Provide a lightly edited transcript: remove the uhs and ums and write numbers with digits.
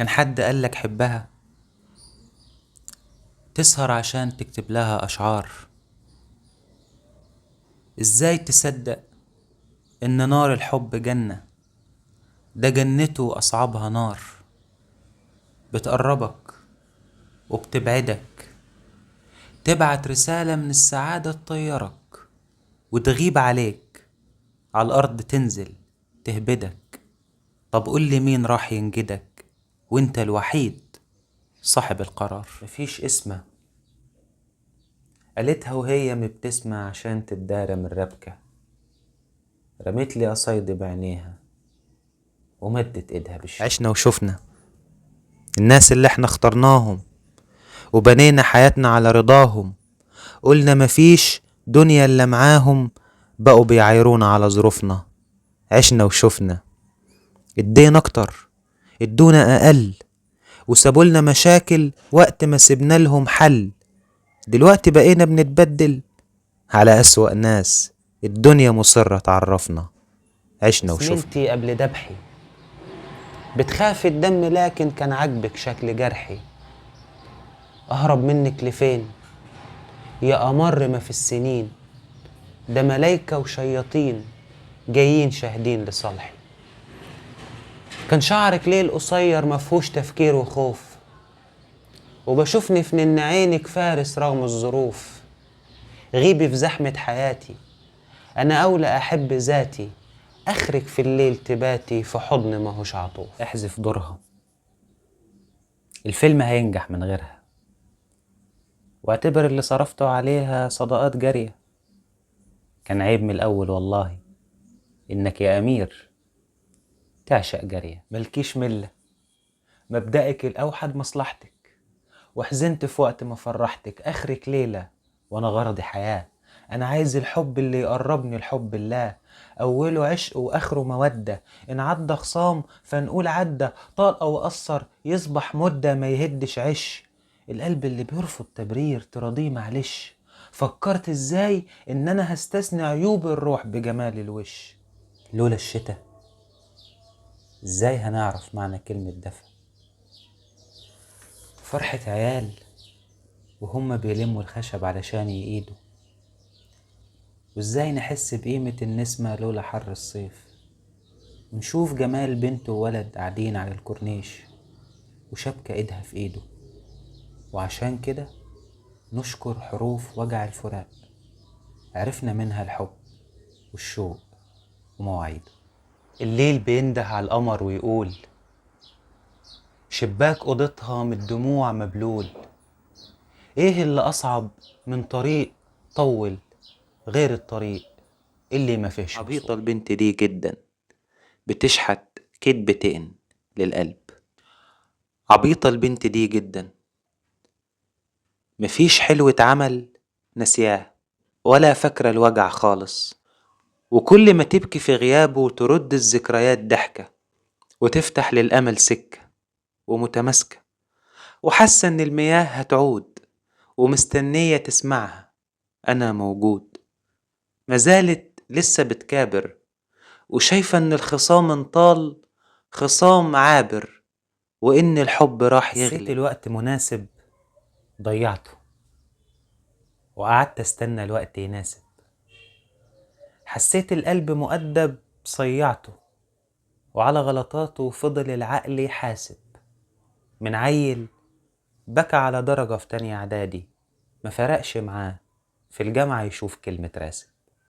كان حد قالك حبها؟ تسهر عشان تكتب لها أشعار؟ إزاي تصدق إن نار الحب جنة؟ ده جنته أصعبها نار، بتقربك وبتبعدك، تبعت رسالة من السعادة تطيرك وتغيب عليك، على الأرض تنزل تهبدك. طب قولي مين راح ينجدك وانت الوحيد صاحب القرار؟ مفيش اسمه قالتها وهي مبتسمة عشان تدارى من ربكة، رميت لي قصايد بعينيها ومدت ايدها بالشوكة. عشنا وشفنا الناس اللي احنا اخترناهم وبنينا حياتنا على رضاهم، قلنا مفيش دنيا الا معاهم، بقوا بيعايرونا على ظروفنا. عشنا وشفنا ادينا اكتر ادونا اقل، وسابولنا مشاكل وقت ما سيبنا لهم حل. دلوقتي بقينا بنتبدل على أسوأ ناس الدنيا مصرة تعرفنا. عشنا وشفنا. سمنتي قبل دبحي بتخاف الدم، لكن كان عاجبك شكل جرحي. أهرب منك لفين يا أمر ما في السنين، ده ملايكة وشياطين جايين شاهدين لصالحي. كان شعرك ليل قصير مفهوش تفكير وخوف، وبشوفني في نن عينك فارس رغم الظروف. غيبي في زحمة حياتي، أنا أولى أحب ذاتي، أخرك في الليل تباتي في حضن ماهوش عطوف. احذف دورها، الفيلم هينجح من غيرها، واعتبر اللي صرفته عليها صدقات جارية. كان عيب من الأول والله إنك يا أمير تعشق جارية. ملكيش ملة، مبدأك الأوحد مصلحتك، وحزنت في وقت ما فرحتك. آخرك ليلة وأنا غرضي حياة، أنا عايز الحب اللي يقربني لحب الله، أوله عشق وآخره مودة. إن عدى خصام فنقول عدى، طال أو قصر يصبح مدة، ما يهدش عش. القلب اللي بيرفض تبرير تراضيه معلش. فكرت إزاي إن أنا هستثني عيوب الروح بجمال الوش. لولا الشتاء إزاي هنعرف معنى كلمة دفى؟ فرحة عيال وهم بيلموا الخشب علشان يقيدوا، وازاي نحس بقيمة النسمة لولا حر الصيف؟ ونشوف جمال بنت وولد قاعدين على الكورنيش وشبكة ايدها في ايده، وعشان كده نشكر حروف وجع الفراق، عرفنا منها الحب والشوق ومواعيده. الليل بينده على القمر ويقول شباك اوضتها من الدموع مبلول. ايه اللي اصعب من طريق طول غير الطريق اللي ما فيهش وصول؟ عبيطة البنت دي جدا، بتشحت كدبتين للقلب. عبيطة البنت دي جدا، مفيش حلوة عمل نسياه ولا فاكرة الوجع خالص، وكل ما تبكي في غيابه ترد الذكريات ضحكة، وتفتح للأمل سكة ومتماسكة، وحاسة ان المياه هتعود ومستنية تسمعها. أنا موجود، مازالت لسه بتكابر، وشايفة ان الخصام انطال خصام عابر، وان الحب راح يغلب. حسيت الوقت مناسب ضيعته، وقعدت استنى الوقت يناسب. حسيت القلب مؤدب صيعته، وعلى غلطاته فضل العقل يحاسب. من عيل بكى على درجة في تانية اعدادي، ما فرقش معاه في الجامعة يشوف كلمة راسب.